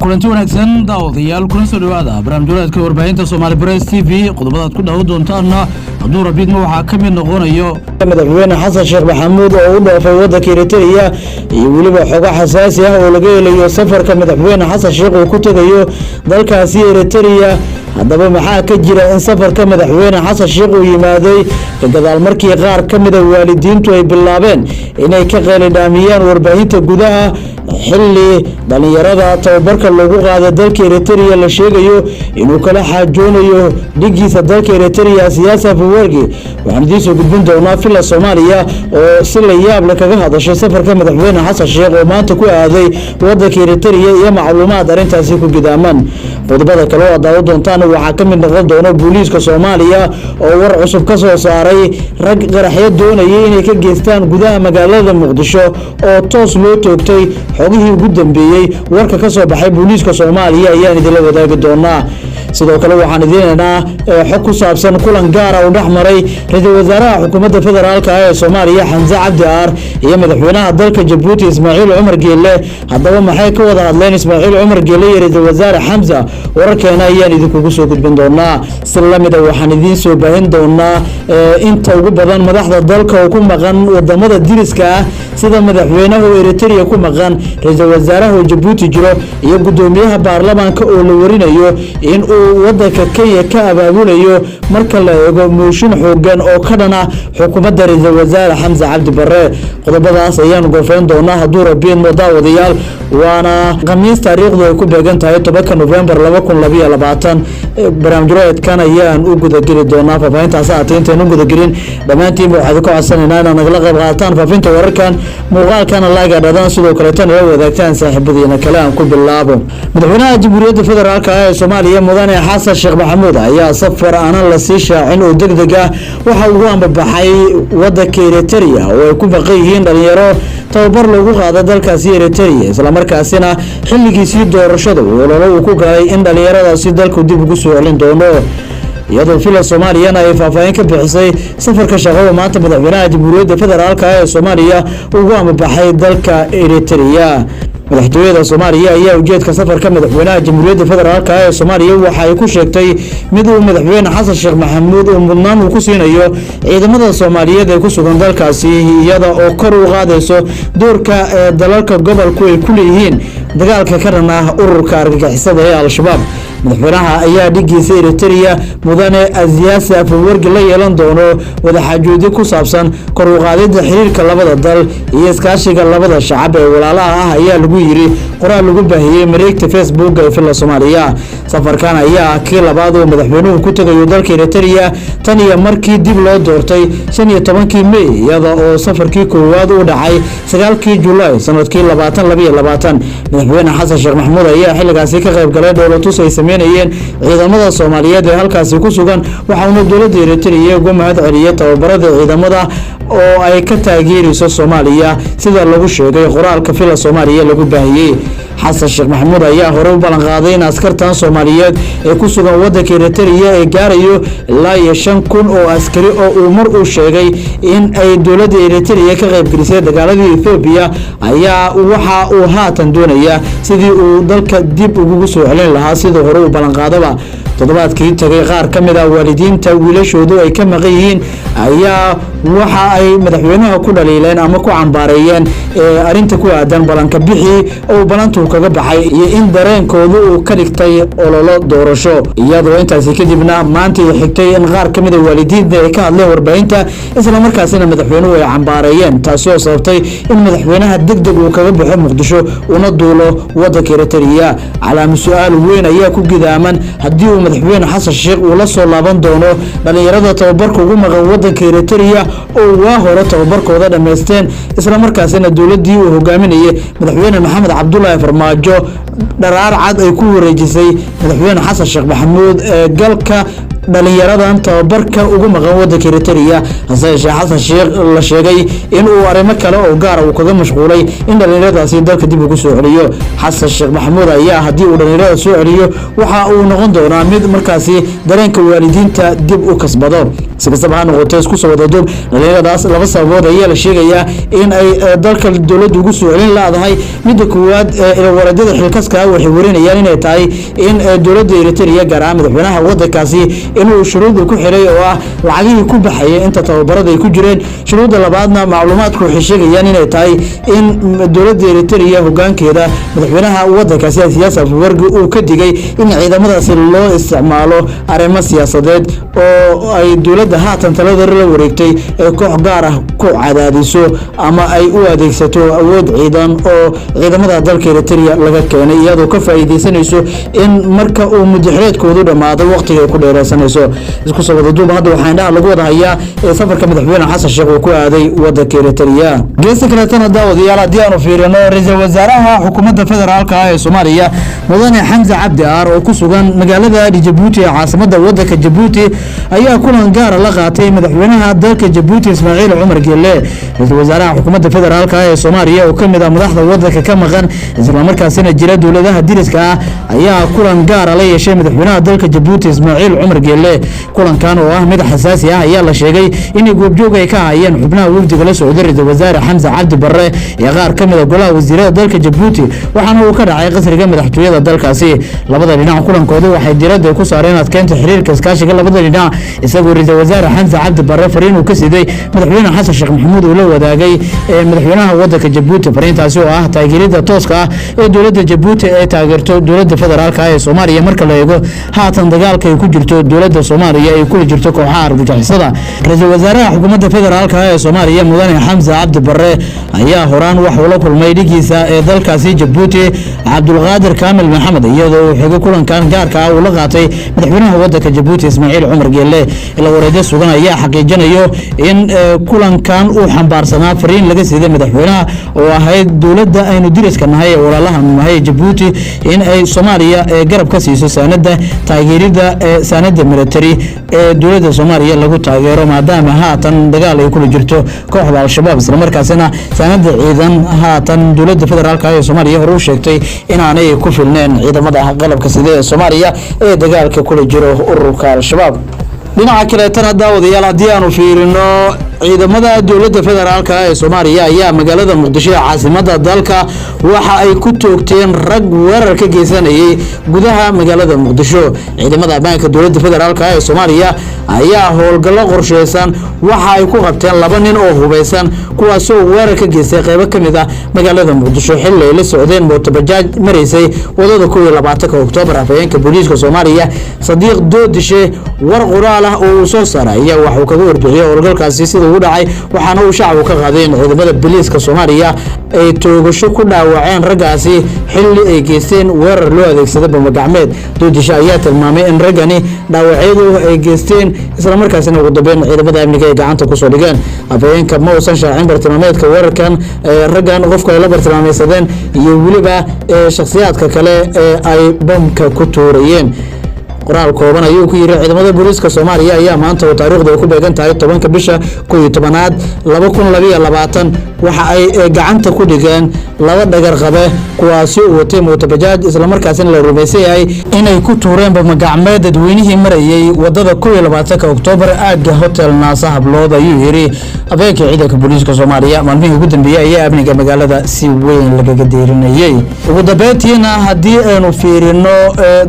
kulanti wanaagsan daawadayaal kuna soo dhawaada barnaamijka warbaahinta Soomaali Press TV qodobada ku dhaw doontaana hadduu rabidna waxa ka mid noqonayo madaxweyne Xasan Sheekh Maxamuud oo u dhaafay waddanka Eritrea iyo waliba xogo xasaasi ah oo laga helayo safarka madaxweyne Xasan Sheekh oo ku tagayo dalkaasi Eritrea haddaba maxaa ka jira in safarka madaxweyne Xasan Sheekh uu yimaaday gadaal markii qaar ka mid ah waalidiintu ay bilaabeen inay ka qeylidhaamiyaan warbaahinta gudaha xilli dhalinyarada tababarka lagu qaaday dalka Eritrea la sheegayo inuu kala xajoonayo dhigiisa dalka Eritrea siyaasad fuwargi waxaan idin soo gudbin doonaa fila Soomaaliya oo si la yaab leh kaga hadashay safarka madaxweyne Xasan Sheekh oo maanta ku aaday waddanka Eritrea iyo macluumaad arintaasi ku gidaaman qodobada kale oo daawo doontaan waxa ka mid noqon doona booliiska Soomaaliya oo war cusub ka soo saaray rag qaraxyo doonayay inay ka geystaan gudaha magaalada Muqdisho oo toos loo toogtay xogihii ugu dambeeyay warka ka soo baxay booliiska Soomaaliya ayaan idin la wadaagi doonaa sidoo kale waxaan idineenaa xog ku saabsan kulan gaar ah oo dhaxmaray ra'iisul wasaaraha xukuumadda federaalka ee Soomaaliya Xamza Cabdi Aar iyo madaxweynaha dalka Djibouti Ismaaciil Umar Geelle haddaba maxay ka wada hadleen Ismaaciil Umar Geelle iyo ra'iisul wasaare Xamza wararkeena ayaan idinku soo gudbin doonaa salaamida waxaan idin soo baahin doonaa inta ugu badan madaxda dalka oo ku maqan wadamada diriska ah sida madaxweynaha Eritrea ku maqan ra'iisul wasaaraha Djibouti jiro iyo gudoomiyaha baarlamaanka oo la warinayo in uu waddanka Kenya ka abaabulayo marka la eego mooshin xoogan oo ka dhana xukuumadda ra'iisul wasaare Xamza Cabdi Barre qodobadaas ayaan go'aan doonaa hadduu rabeen daawadayaal waana khamiis taariikhdu ay ku beegan tahay 10 November 2022 barnaamijkan ayaan u gudageli doonaa faafintaas intaan u gudagelin dhamaantiin waxaad ku codsanaynaa inaad nagala qayb qaadataan faafinta wararkan muuqaalkana laaga dhadaan sidoo kale tan la wadaagtaan saaxiibadiina kale aan ku bilaabo madaxweynaha Jamhuuriyadda Federaalka ee Soomaaliya mudane Xasan Sheekh Maxamuud ayaa safar aan la sii shaacin oo degdeg ah waxa uu ambabaxay waddanka Eritrea oo ay ku baqay yihiin dhalinyaro tababar lagu qaaday dalkaasi Eritrea isla markaasina xilligiisii doorashada uu ku galay in dhalinyaradaasi dalku dib ugu soo celin doono iyadoo fila Soomaaliya ay faahfaahin ka bixisay safarka shaqada maanta madaxweynaha Jamhuuriyadda Federaalka ee Soomaaliya ugu ambabaxay dalka Eritrea madaxtooyada Soomaaliya ayaa ujeedka safarka madaxweynaha Jamhuuriyadda Federaalka ee Soomaaliya waxa ay ku sheegtay mid uu madaxweyne Xasan Sheekh Maxamuud oo mudnaan uu ku siinayo ciidamada Soomaaliyeed ee ku sugan dalkaasi iyada oo kor u qaadayso doorka dalalka gobolku ay ku leeyihiin dagaalka ka dhan ah ururka argagixisada ee Al-Shabaab madaxweynaha ayaa dhigiisa Eritrea mudane Aziyaasi Afwerki la yeelan doono wada xaajoodi ku saabsan kor u qaadida xiriirka labada dal iyo iskaashiga labada shacab ee walaalaha ah ayaa lagu yiri qoraal lagu baahiyay mareegta Facebook ee fila Soomaaliya safarkan ayaa kii labaad oo madaxweynuhu ku tagayo dalka Eritrea tan iyo markii dib loo doortay 15kii May iyada oo safarkii koowaad u dhacay 9kii July sanadkii 2022 madaxweyne Xasan Sheekh Maxamuud ayaa xilligaasi ka qayb galay dowladdu ay sameeyeen ciidamada Soomaaliyeed ee halkaasi ku sugan waxaana dowladda Eritrea uga mahad celiyay tababarada ciidamada oo ay ka taageerayso Soomaaliya sida lagu sheegay qoraalka fila Soomaaliya lagu baahiyay Xasan Sheekh Maxamuud ayaa hore u ballan qaaday in askartan Soomaaliyeed ee ku sugan waddanka Eritrea ay gaarayo ilaa 5,000 oo askari oo uu mar u sheegay in ay dowladda Eritrea ka qayb gelisay dagaaladii Ethiopia ayaa waxa uu haatan doonaya sidii uu dalka dib ugu soo celin lahaa sida hore u ballan qaadaba toddobaadkii tagay qaar ka mid ah waalidiinta wiilashoodu ay ka maqan yihiin ayaa waxa ay madaxweynaha ku dhaliileen ama ku cambaareeyeen arinta ku aadan balanka bixi oo balantu kaga baxay iyo in dareenkoodu uu ka dhigtay ololo doorasho iyadoo intaasi kadibna maanta ay xigtay in qaar ka mid ah waalidiinta ay ka hadleen warbaahinta isla markaasina madaxweynuhu ay cambaareeyeen taasi oo sababtay in madaxweynaha degdeg uu kaga baxo Muqdisho una duulo waddanka Eritrea calaamad su'aal weyn ayaa ku gidaaman haddii uu madaxweyne Xasan Sheekh uu la soo laaban doono dhalinyarada tababarka ugu maqan waddanka Eritrea oo waa hore tababarkooda dhameysteen isla markaasina dowladii uu hogaaminayay madaxweyne Maxamed Cabdullaahi Farmaajo dharaar cad ay ku wareejisay madaxweyne Xasan Sheekh Maxamuud galka dhalinyaradan tababarka ugu maqan waddanka Eritrea Xasan Sheekh la sheegay in uu arrimo kale oo gaar ah uu kaga mashquulay in dhalinyaradaasi dalka dib ugu soo celiyo Xasan Sheekh Maxamuud ayaa hadii uu dhalinyarada soo celiyo waxa uu noqon doonaa mid markaasi dareenka waalidiinta dib u kasbado si kastaba ha noqotee isku soo wadaduub dhalinyaradaas laba sababood ayaa la sheegayaa in ay dalka dowladdu ugu soo celin laadahay midda koowaad waradada xilkaska waxay warinayaan inay tahay in dowladda Eritrea gaar ahaan madaxweynaha wadankaasi inuu shuruud ku xiray oo ah lacagihii ku baxay inta tababarada ay ku jireen shuruudda labaadna macluumaadku waxay sheegayaan inay tahay in dowladda Eritrea hoggaankeeda madaxweynaha wadankaasi Siyaasa Afwerki uu ka digay in ciidamadaasi loo isticmaalo arrimo siyaasadeed oo ay dowladda haatan talada la wareegtay ee koox gaar ah ku cadaadiso ama ay u adeegsato awood ciidan oo ciidamada dalka Eritrea laga keenay iyadoo ka faa'iideysanayso in marka uu muddaxileedkoodu dhamaado waqtiga ay ku dheeraysanayso isku soo wadaduub hadda waxaan dhaha lagu wada hayaa safarka madaxweyne Xasan Sheekh uu ku aaday wadanka Eritrea geeska kale tan daawadayaal haddii aanu fiirino ra'iisul wasaaraha xukuumadda federaalka ee Soomaaliya mudane Xamza Cabdi Aar oo ku sugan magaalada Djibouti ee caasimadda wadanka Djibouti ayaa kulan gaar ah la qaatay madaxweynaha dalka Djibouti Ismaaciil Cumar Geelle ra'iisul wasaaraha xukuumadda federaalka ee Soomaaliya oo kamid ah madaxda wadanka ka maqan isla markaasina jira dowladaha diriska ah ayaa kulan gaar ah la yeeshay madaxweynaha dalka Djibouti Ismaaciil Cumar Geelle kulankan oo ah mid xasaasi ah ayaa la sheegay in goobjoog ay ka hayeen xubnaha wafdiga la socday ra'iisul wasaare Xamza Cabdi Barre iyo qaar kamid ah golaha wasiirada dalka Djibouti waxaana uu ka dhacay qasriga madaxtooyada dalkaasi labada dhinac kulankoodu waxay diiradda ku saareen adkeynta xiriirka iskaashiga labada dhinac isagoo ra'iisul wasaare Xamza Cabdi Barre fariin uu ka siday madaxweynaha Xasan Sheekh Maxamuud oo la wadaagay madaxweynaha wadanka Djibouti fariintaasi oo ah taageerida tooska ah ee dowladda Djibouti ee taageerto dowladda federaalka ee Soomaaliya marka la eego haatan dagaalka ay ku jirto dowladda Soomaaliya ay ku jirto kooxaha argagixisada ra'iisul wasaaraha xukuumadda federaalka ee Soomaaliya mudane Xamza Cabdi Barre ayaa horaan wax uu la kulmay dhigiisa ee dalkaasi Djibouti Cabdulqaadir Kaamil Maxamed iyadoo uu xigay kulankan gaarka ah uu la qaatay madaxweynaha wadanka Djibouti Ismaaciil Cumar Geelle ila wareedyo sugan ayaa xaqiijinayo in kulankan uu xambaarsanaa fariin laga siiday madaxweynaha oo ahayd dowladda aynu diriska nahay ee walaalaha nahay Djibouti in ay Soomaaliya garab ka siiso sanadda taageerida sanadda military ee dowladda Soomaaliya lagu taageero maadaama haatan dagaal ay kula jirto kooxda Al-Shabaab isla markaasina sanadda ciidan haatan dowladda federaalka ee Soomaaliya hore u sheegtay in aanay ku filneen ciidamada qalabka sida ee Soomaaliya ee dagaalka kula jiro ururka Al-Shabaab dhinaca kale tan daawadayaal haddii aanu fiirino ciidamada dowladda federaalka ee Soomaaliya ayaa magaalada Muqdisho ee caasimadda dalka waxa ay ku toogteen rag weerar ka geysanayay gudaha magaalada Muqdisho ciidamada ammaanka dowladda federaalka ee Soomaaliya ayaa howlgallo qorsheysan waxa ay ku qabteen laba nin oo hubeysan kuwaas oo weerar ka geystay qaybo kamid ah magaalada Muqdisho xilli ay la socdeen mooto bajaaj mareysay wadada 12 Oktoobar afayeenka booliiska Soomaaliya Sadiiq Doodishe war qoraal ah oo soo saaray ayaa waxa uu kaga warbixiyay howlgalkaasi sida uu dhacay waxaana uu shacabku ka qaadeen ciidamada booliiska Soomaaliya ay toogasho ku dhaawaceen ragaasi xilli ay geysteen weerar loo adeegsaday bamba gacmeed Doodishe ayaa tilmaamay in ragani dhaawacyadu ay geysteen isla markaasina ugu dambeyn ciidamada amniga ay gacanta ku soo dhigeen afayeenka ma uusan shaacin bartilmaameedka weerarkan ragan qofka ay la bartilmaameedsadeen iyo waliba shakhsiyaadka kale ee ay bamka ku tuurayeen qoraal kooban ayuu ku yiri ciidamada booliiska Soomaaliya ayaa maanta oo taariikhdu ku beegan tahay 10 bisha 11aad 2022 waxa ay gacanta ku dhigeen laba dhagar qabe kuwaasi oo watay mooto bajaaj isla markaasina la rumeysay inay ku tuureen bamba gacmeed dadweynihii marayay wadada 12 Oktoobar aaga hotel Naasa Hablood ayuu yiri afayeenka ciidanka booliiska Soomaaliya maalmihii ugu dambeeyay ayaa amniga magaalada si weyn laga deerinayay ugu dambeyntiina haddii aanu fiirino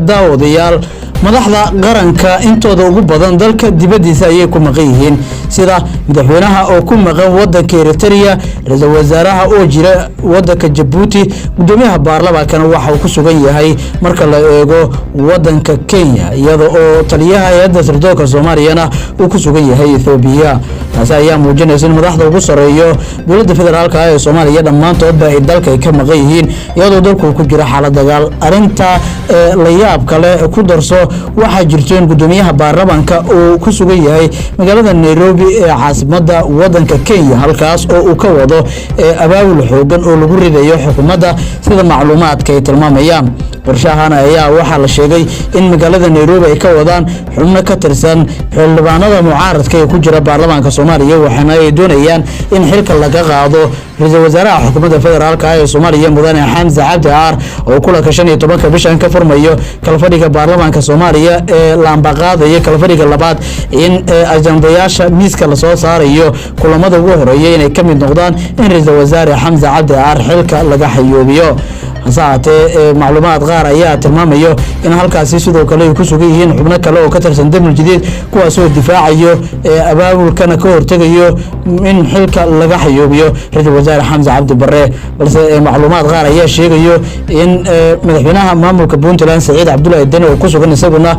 daawadayaal madaxda qaranka intooda ugu badan dalka dibadiisa ayay ku maqan yihiin sida madaxweynaha oo ku maqan wadanka Eritrea ra'iisul wasaaraha oo jira wadanka Djibouti gudoomiyaha baarlamaanka waxa uu ku sugan yahay marka la eego wadanka Kenya iyadoo oo taliyaha hay'adda sirdoonka Soomaaliyana uu ku sugan yahay Ethiopia taas ayaa muujinaysa in madaxda ugu sareeyo dowladda federaalka ee Soomaaliya dhamaantood ay dalka ka maqan yihiin iyadoo dalku ku jira xaalad dagaal arinta la yaab kale ku darso waxa jirteen gudoomiyaha baarlamaanka oo ku sugan yahay magaalada Nairobi ee caasimadda wadanka Kenya halkaas oo uu ka wado abaabul xoogan oo lagu ridayo xukuumadda sida macluumaadka ay tilmaamayaan qorshahan ayaa waxaa la sheegay in magaalada Nairobi ay ka wadaan xubno ka tirsan xildhibaanada mucaaradka ee ku jira baarlamaanka Soomaaliya waxaana ay doonayaan in xilka laga qaado ra'iisul wasaaraha xukuumadda federaalka ee Soomaaliya mudane Xamza Cabdi Aar oo kula ka 15 bishan ka furmayo kalfadhiga baarlamaanka Soomaaliya ee laambaqaadaya kalfadhiga labaad in ajandayaasha miiska la soo saarayo kulamada ugu horeeyay inay ka mid noqdaan in ra'iisul wasaare Xamza Cabdi Aar xilka laga xayoobiyo hasaatee macluumaad qaar ayaa tilmaamayo in halkaasi sidoo kale ay ku sugan yihiin xubno kale oo ka tirsan dam jadiid kuwaas oo difaacayo abaabulkana ka hortagayo in xilka laga xayoobiyo ra'iisul wasaare Xamza Cabdi Barre balse macluumaad qaar ayaa sheegayo in madaxweynaha maamulka Puntland Saciid Cabdullaahi Dani oo ku sugan isaguna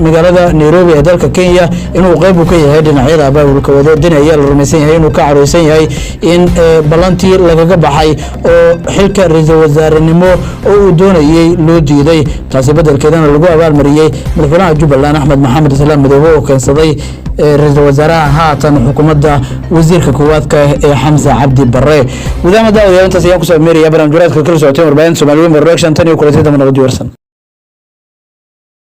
magaalada Nairobi ee dalka Kenya inuu qayb ka yahay dhinacyada abaabulka wado Dani ayaa la rumaysan yahay inuu ka careysan yahay in balantii lagaga baxay oo xilka ra'iisul wasaare oo uu doonayay loo diiday taasi bedelkeedana lagu abaalmariyay madaxweynaha Jubbaland Axmed Maxamed Islaam Madoobe oo keensaday ra'iisul wasaaraha haatan xukuumadda wasiirka koowaadka ee Xamza Cabdi Barre wadaamada intaas ayaa ku soo meeraya barnaamijyada kala socotay warbaahinta Soomaaliya Production tan iyo kulantii dambe nabad warsan